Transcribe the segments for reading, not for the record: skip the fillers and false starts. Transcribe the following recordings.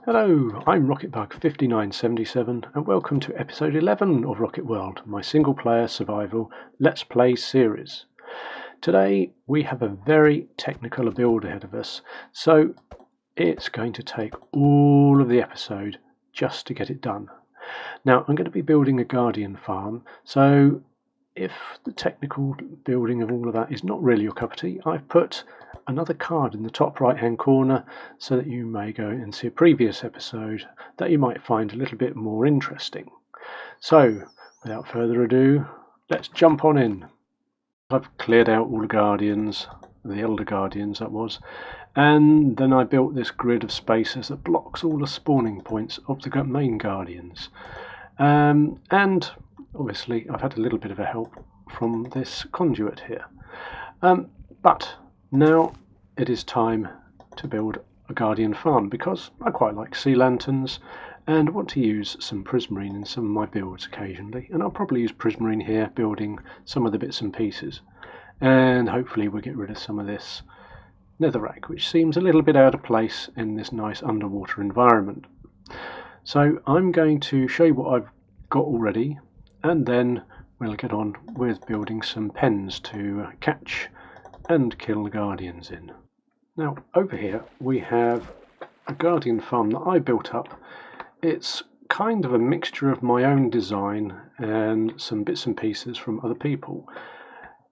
Hello, I'm RocketBug5977 and welcome to episode 11 of Rocket World, my single player survival Let's Play series. Today we have a very technical build ahead of us, so it's going to take all of the episode just to get it done. Now I'm going to be building a Guardian farm, so if the technical building of all of that is not really your cup of tea, I've put another card in the top right hand corner so that you may go and see a previous episode that you might find a little bit more interesting. So without further ado, let's jump on in. I've cleared out all the Guardians, the Elder Guardians that was, and then I built this grid of spaces that blocks all the spawning points of the main Guardians. And obviously I've had a little bit of a help from this conduit here. But now it is time to build a Guardian farm because I quite like sea lanterns and want to use some prismarine in some of my builds occasionally, and I'll probably use prismarine here building some of the bits and pieces, and hopefully we'll get rid of some of this netherrack which seems a little bit out of place in this nice underwater environment. So I'm going to show you what I've got already, and then we'll get on with building some pens to catch and kill the Guardians in. Now over here we have a Guardian farm that I built up. It's kind of a mixture of my own design and some bits and pieces from other people.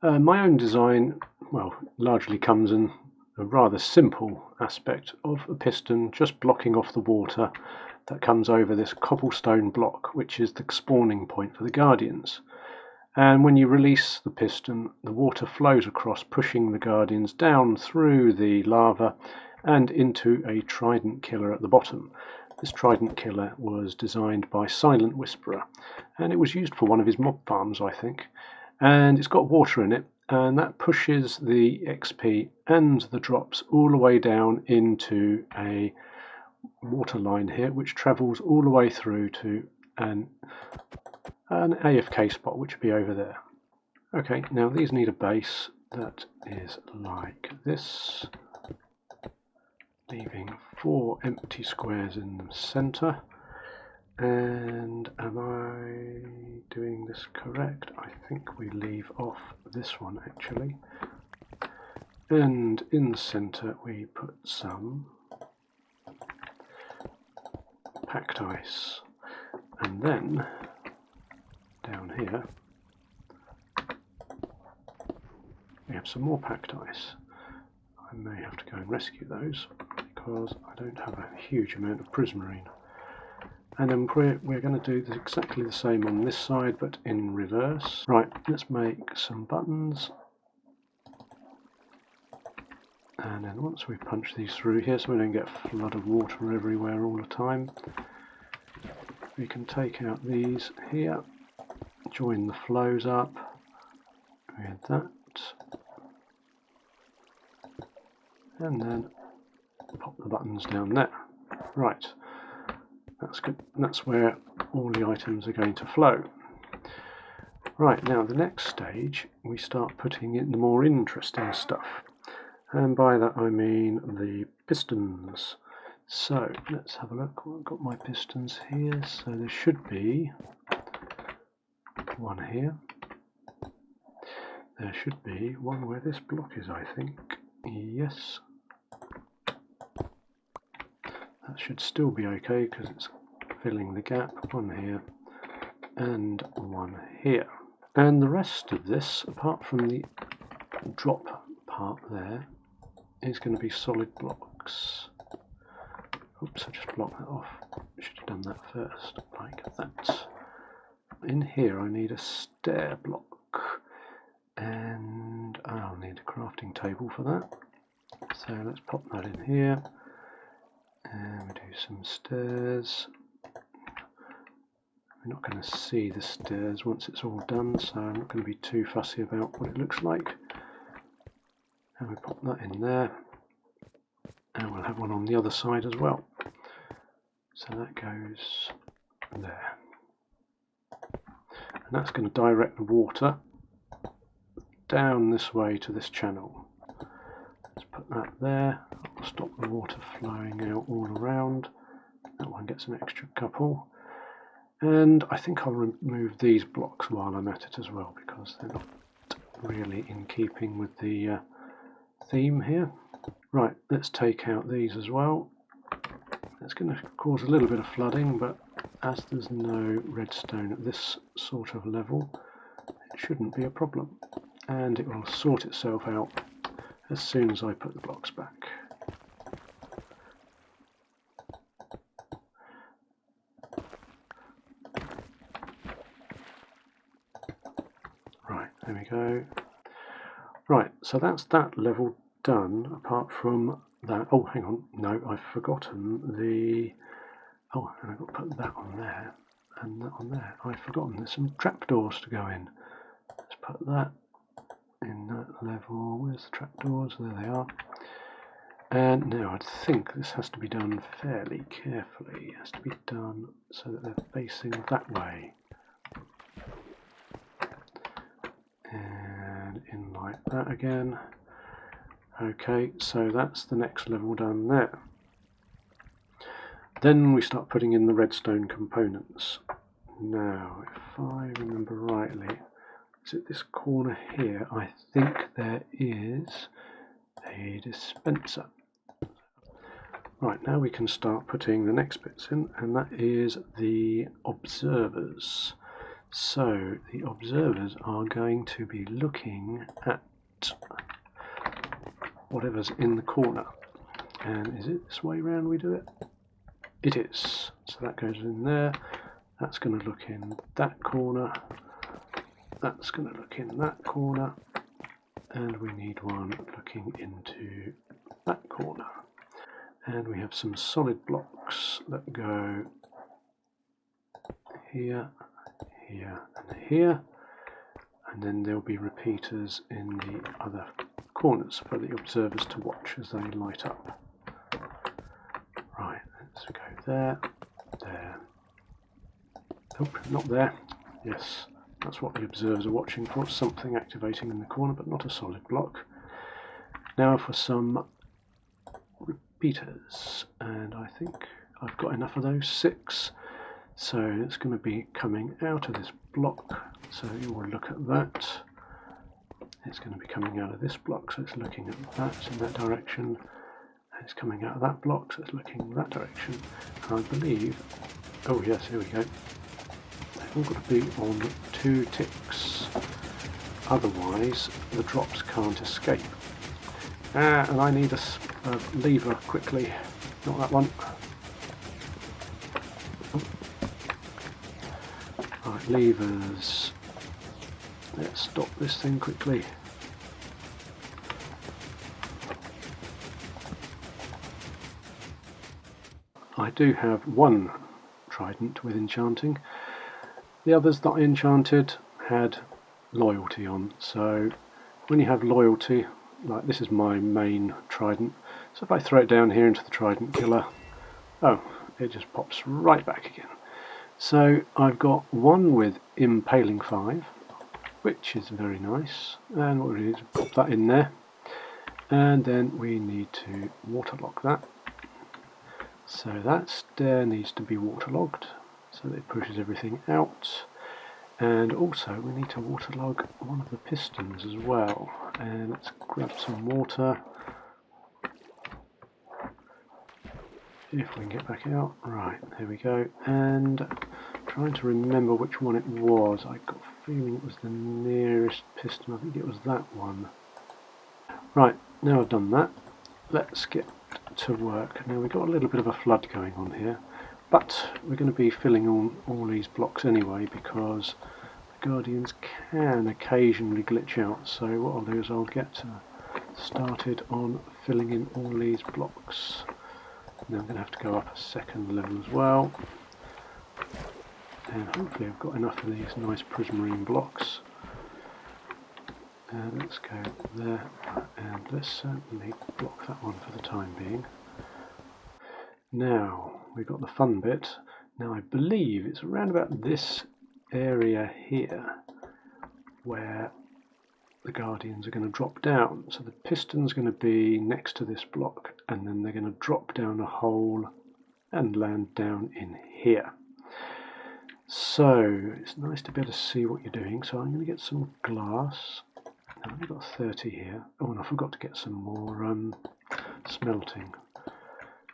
My own design, well, largely comes in a rather simple aspect of a piston just blocking off the water that comes over this cobblestone block, which is the spawning point for the Guardians. And when you release the piston, the water flows across, pushing the Guardians down through the lava and into a Trident Killer at the bottom. This Trident Killer was designed by Silentwisper, and it was used for one of his mob farms, I think. And it's got water in it, and that pushes the XP and the drops all the way down into a water line here, which travels all the way through to an AFK spot, which would be over there. Okay, now these need a base that is like this, leaving 4 empty squares in the center. And am I doing this correct? I think we leave off this one actually, and in the center we put some packed ice, and then down here we have some more packed ice. I may have to go and rescue those because I don't have a huge amount of prismarine. And then we're going to do exactly the same on this side but in reverse. Right, let's make some buttons, and then once we punch these through here so we don't get a flood of water everywhere all the time, we can take out these here, join the flows up with that, and then pop the buttons down there. Right, that's good. That's where all the items are going to flow. Right, now the next stage we start putting in the more interesting stuff, and by that I mean the pistons. So let's have a look. I've got my pistons here, so there should be one here. There should be one where this block is, I think. Yes. That should still be okay because it's filling the gap. One here and one here. And the rest of this, apart from the drop part there, is going to be solid blocks. Oops, I just blocked that off. Should have done that first, like that. In here I need a stair block, and I'll need a crafting table for that. So let's pop that in here, and we do some stairs. We're not going to see the stairs once it's all done, so I'm not going to be too fussy about what it looks like. And we pop that in there, and we'll have one on the other side as well. So that goes there, and that's going to direct the water down this way to this channel. Let's put that there. I'll stop the water flowing out all around, That one gets an extra couple. And I think I'll remove these blocks while I'm at it as well, because they're not really in keeping with the theme here. Right, let's take out these as well. It's going to cause a little bit of flooding, but as there's no redstone at this sort of level, it shouldn't be a problem. And it will sort itself out as soon as I put the blocks back. Right, there we go. Right, so that's that level done, apart from that. Oh, hang on, no, I've forgotten the... Oh, and I've got to put that on there, and that on there. I've forgotten there's some trapdoors to go in. Let's put that in that level. Where's the trapdoors? There they are. And now I think this has to be done fairly carefully. It has to be done so that they're facing that way. And in like that again. Okay, so that's the next level done there. Then we start putting in the redstone components. Now, if I remember rightly, is it this corner here? I think there is a dispenser. Right, now we can start putting the next bits in, and that is the observers. So the observers are going to be looking at whatever's in the corner. And is it this way round we do it? It is. So that goes in there. That's going to look in that corner. That's going to look in that corner. And we need one looking into that corner. And we have some solid blocks that go here, here, and here. And then there'll be repeaters in the other corners for the observers to watch as they light up. Right, let's go there, there. Nope, not there. Yes, that's what the observers are watching for. Something activating in the corner, but not a solid block. Now for some repeaters, and I think I've got enough of those, 6. So it's going to be coming out of this block. So you will look at that. It's going to be coming out of this block, so it's looking at that in that direction. And it's coming out of that block, so it's looking in that direction. And I believe, oh yes, here we go. They've all got to be on 2 ticks. Otherwise, the drops can't escape. And I need a lever quickly, not that one. Right, levers. Let's stop this thing quickly. I do have 1 trident with enchanting. The others that I enchanted had loyalty on, so when you have loyalty, like this is my main trident, so if I throw it down here into the Trident Killer, oh, it just pops right back again. So I've got 1 with Impaling 5, which is very nice, and what we do is pop that in there, and then we need to waterlog that. So that stair needs to be waterlogged, so that it pushes everything out. And also we need to waterlog one of the pistons as well. And let's grab some water. If we can get back out. Right, there we go. And trying to remember which one it was. I got a feeling it was the nearest piston. I think it was that one. Right, now I've done that, let's get to work. Now we've got a little bit of a flood going on here, but we're going to be filling all these blocks anyway, because the Guardians can occasionally glitch out. So what I'll do is I'll get started on filling in all these blocks. Now I'm going to have to go up a second level as well, and hopefully I've got enough of these nice prismarine blocks. Let's go there, and let's certainly block that one for the time being. Now we've got the fun bit. Now I believe it's around about this area here where the Guardians are going to drop down. So the piston's going to be next to this block, and then they're going to drop down a hole and land down in here. So it's nice to be able to see what you're doing. So I'm going to get some glass. Now, I've got 30 here. Oh, and I forgot to get some more smelting.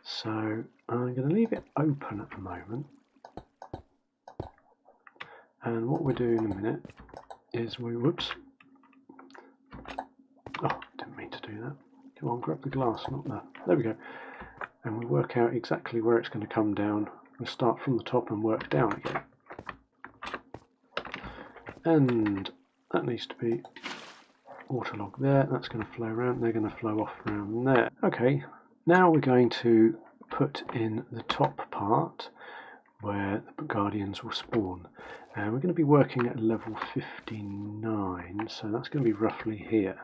So I'm going to leave it open at the moment. And what we'll do in a minute is whoops. Oh, didn't mean to do that. Come on, grab the glass, not that. There we go. And we work out exactly where it's going to come down. We'll start from the top and work down again. And that needs to be waterlogged there. That's going to flow around. They're going to flow off around there. Okay, now we're going to put in the top part where the guardians will spawn. And we're going to be working at level 59, so that's going to be roughly here.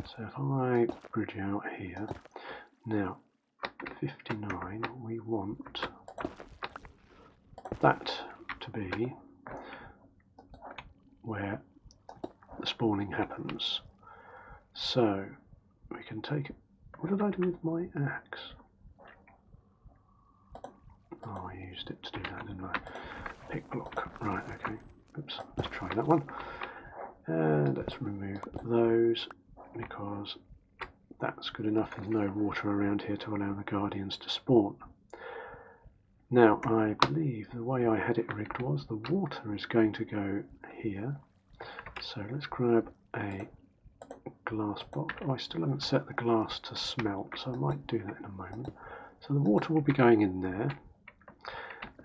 So if I bridge out here, now 59, we want that to be where the spawning happens. So we can take it. What did I do with my axe? Oh, I used it to do that, didn't I? Pick block. Right, okay. Oops, let's try that one. And let's remove those because that's good enough. There's no water around here to allow the guardians to spawn. Now, I believe the way I had it rigged was the water is going to go here. So let's grab a glass box. Oh, I still haven't set the glass to smelt, so I might do that in a moment. So the water will be going in there.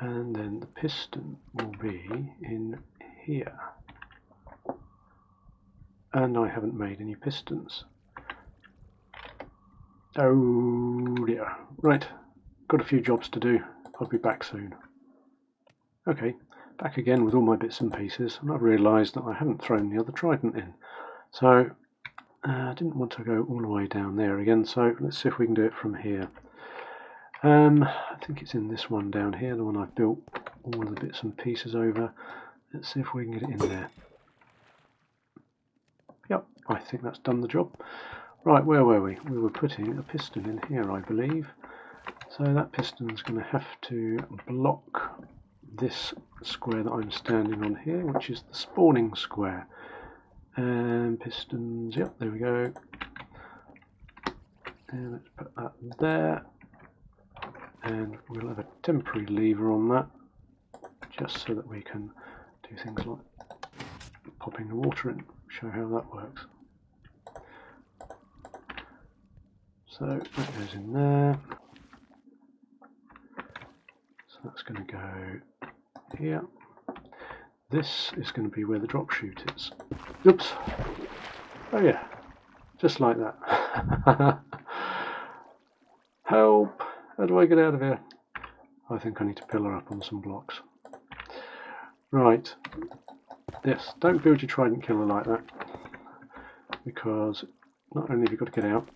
And then the piston will be in here. And I haven't made any pistons. Oh dear. Right, got a few jobs to do. I'll be back soon. Okay, back again with all my bits and pieces, and I've realised that I haven't thrown the other trident in. So I didn't want to go all the way down there again, so let's see if we can do it from here. I think it's in this one down here, the one I've built all of the bits and pieces over. Let's see if we can get it in there. Yep, I think that's done the job. Right, where were we? We were putting a piston in here, I believe. So that piston's going to have to block this square that I'm standing on here, which is the spawning square. And pistons, yep, there we go. And let's put that there. And we'll have a temporary lever on that, just so that we can do things like popping the water in, show how that works. So that goes in there. So that's going to go here. This is going to be where the drop chute is. Oops. Oh yeah, just like that. Help! How do I get out of here? I think I need to pillar up on some blocks. Right. Yes, don't build your Trident Killer like that. Because not only have you got to get out,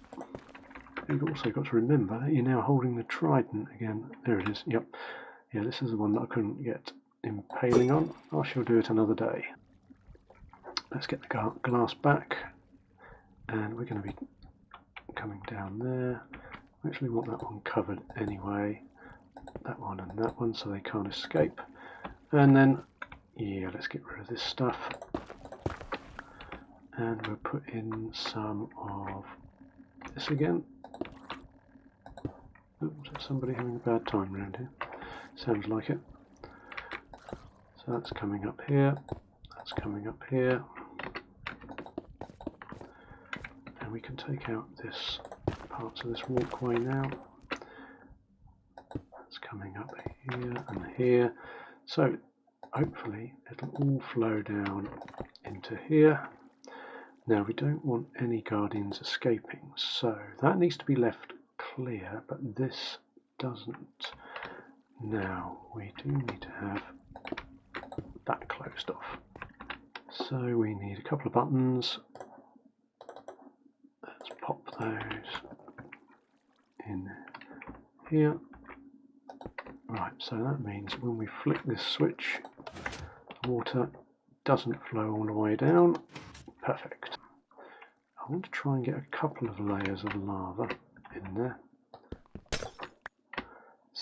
you've also got to remember that you're now holding the trident again. There it is. Yep. Yeah, this is the one that I couldn't get impaling on. I shall do it another day. Let's get the glass back. And we're going to be coming down there. I actually want that one covered anyway. That one and that one so they can't escape. And then, yeah, let's get rid of this stuff. And we'll put in some of this again. Oops, is somebody having a bad time around here? Sounds like it. So that's coming up here. That's coming up here. And we can take out this parts of this walkway now. That's coming up here and here. So hopefully it'll all flow down into here. Now we don't want any guardians escaping, so that needs to be left clear, but this doesn't. Now we do need to have that closed off. So we need a couple of buttons. Let's pop those in here. Right, so that means when we flick this switch, the water doesn't flow all the way down. Perfect. I want to try and get a couple of layers of lava in there.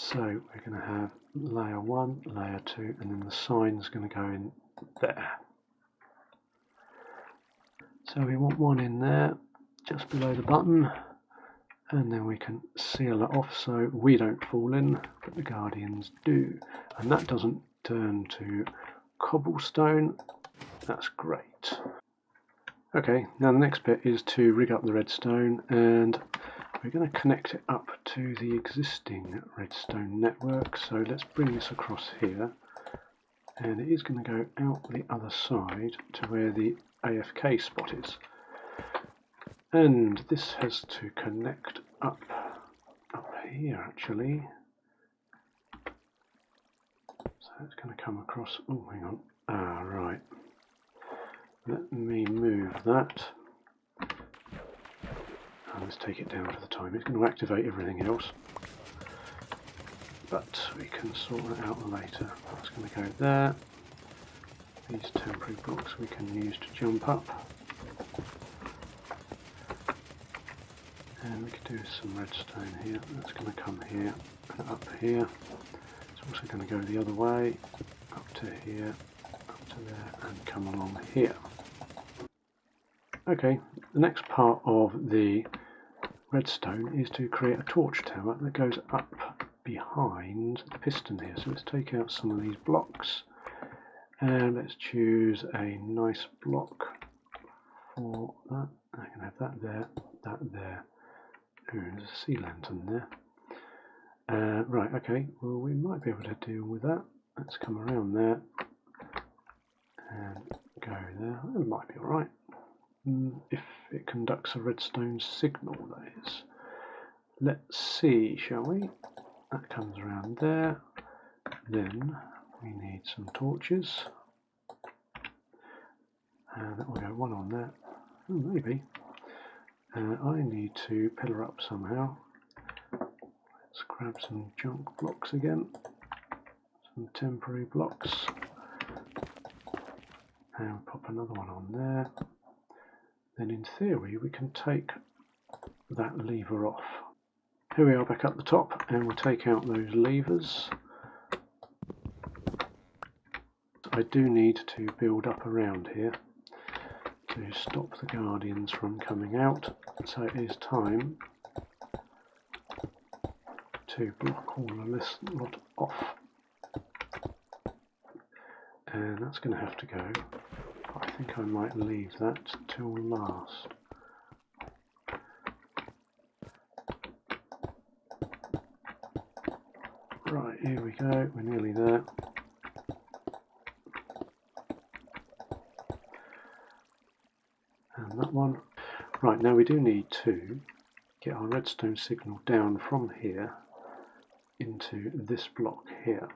So we're going to have layer 1, layer 2, and then the sign's going to go in there. So we want one in there, just below the button, and then we can seal it off so we don't fall in, but the Guardians do. And that doesn't turn to cobblestone. That's great. Okay, now the next bit is to rig up the redstone, and we're going to connect it up to the existing redstone network. So let's bring this across here, and it is going to go out the other side to where the AFK spot is. And this has to connect up here actually. So it's going to come across. Oh, hang on. Ah, right. Let me move that. Let's take it down for the time. It's going to activate everything else, but we can sort that out later. That's going to go there. These temporary blocks we can use to jump up, and we could do some redstone here. That's going to come here and up here. It's also going to go the other way, up to here, up to there, and come along here. Okay, the next part of the redstone is to create a torch tower that goes up behind the piston here. So let's take out some of these blocks, and let's choose a nice block for that. I can have that there, that there. Ooh, there's a sea lantern there. Right, okay, well we might be able to deal with that. Let's come around there and go there. It might be alright. If it conducts a redstone signal, that is. Let's see, shall we? That comes around there. Then we need some torches. And that will go one on there. Oh, maybe. I need to pillar up somehow. Let's grab some junk blocks again. Some temporary blocks. And pop another one on there. Then in theory we can take that lever off. Here we are back up the top, and we'll take out those levers. I do need to build up around here to stop the Guardians from coming out, so it is time to block all of this lot off. And that's going to have to go. I think I might leave that till last. Right, here we go, we're nearly there. And that one. Right, now we do need to get our redstone signal down from here into this block here.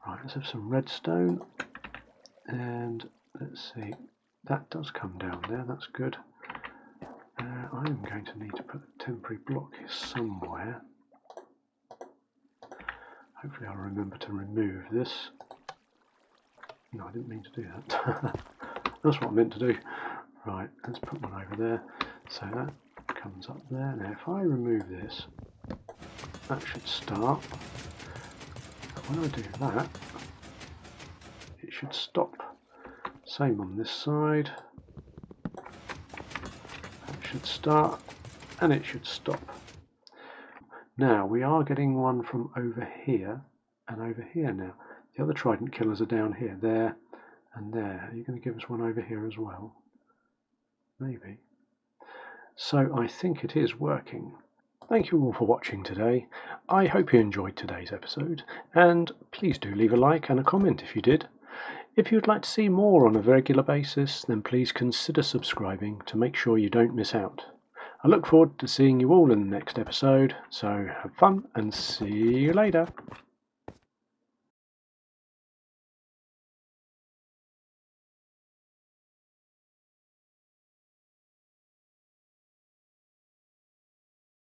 Right, let's have some redstone, and let's see, that does come down there, that's good. I am going to need to put a temporary block here somewhere. Hopefully I'll remember to remove this. No, I didn't mean to do that. That's what I meant to do. Right, let's put one over there. So that comes up there. Now if I remove this, that should start. When I do that, it should stop. Same on this side. That should start, and it should stop. Now we are getting one from over here and over here now. The other Trident Killers are down here, there and there. Are you going to give us one over here as well? Maybe. So I think it is working. Thank you all for watching today. I hope you enjoyed today's episode, and please do leave a like and a comment if you did. If you'd like to see more on a regular basis, then please consider subscribing to make sure you don't miss out. I look forward to seeing you all in the next episode, so have fun and see you later.